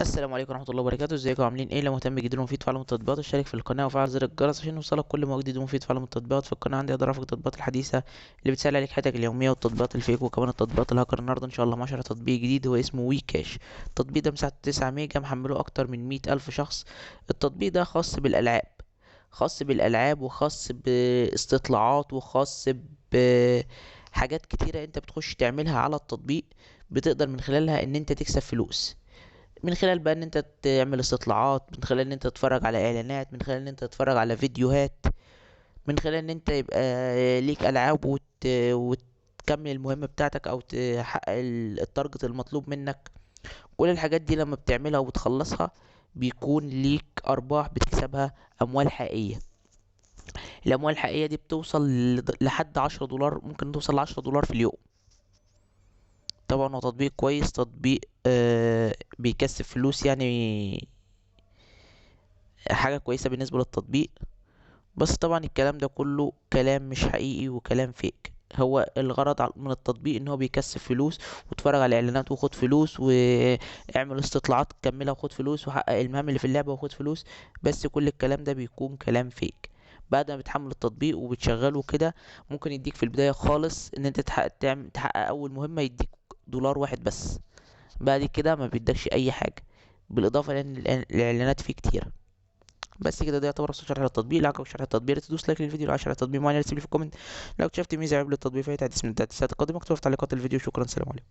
السلام عليكم ورحمة الله وبركاته. ازيكم عاملين ايه؟ لو مهتم جدا ومفيد فعلا التطبيقات، اشترك في القناة وفعل زر الجرس عشان يوصلك كل ما جديد ومفيد فعلا التطبيقات. في القناة عندي اقدر افك التطبيقات الحديثة اللي بتسهل عليك حياتك اليومية، والتطبيقات الفيك وكمان التطبيقات الهاكر. النهاردة ان شاء الله 10 تطبيق جديد هو اسمه وي كاش. التطبيق ده مساحته 9 ميجا، محمله اكتر من 100,000 شخص. التطبيق ده خاص بالالعاب وخاص باستطلاعات وخاص بحاجات كتيرة انت بتخش تعملها على التطبيق، بتقدر من خلالها ان انت تكسب فلوس. من خلال بقى ان انت تعمل استطلاعات، من خلال ان انت تتفرج على اعلانات، من خلال ان انت تتفرج على فيديوهات، من خلال ان انت يبقى ليك العاب وتكمل المهمة بتاعتك او تحقق التارجت المطلوب منك. كل الحاجات دي لما بتعملها وبتخلصها بيكون ليك ارباح بتكسبها، اموال حقيقية. الاموال الحقيقية دي بتوصل لحد 10 دولار، ممكن توصل ل10 دولار في اليوم. طبعا هو تطبيق كويس، تطبيق بيكسب فلوس يعني، حاجة كويسة بالنسبة للتطبيق. بس طبعا الكلام ده كله كلام مش حقيقي وكلام فيك. هو الغرض من التطبيق ان هو بيكسب فلوس، واتفرج على اعلانات وخد فلوس، واعمل استطلاعات كملها وخد فلوس، وحقق المهام اللي في اللعبة وخد فلوس. بس كل الكلام ده بيكون كلام فيك. بعد ما بتحمل التطبيق وبتشغله كده، ممكن يديك في البداية خالص ان انت تحقق اول مهمة، يديك دولار واحد بس. بعد كده ما بيدكش اي حاجة، بالاضافة لان الاعلانات فيه كتير. بس كده، ده يعتبر شرح للتطبيق. لو عجبك شرح التطبيق تدوس لايك للفيديو، لو عايز شرح التطبيق معين تسيب لي في الكومنت. لو اكتشفت ميزه عيب للتطبيق فهي تعديل من التعديلات القادمه اكتبها في تعليقات الفيديو. شكرا، سلام عليكم.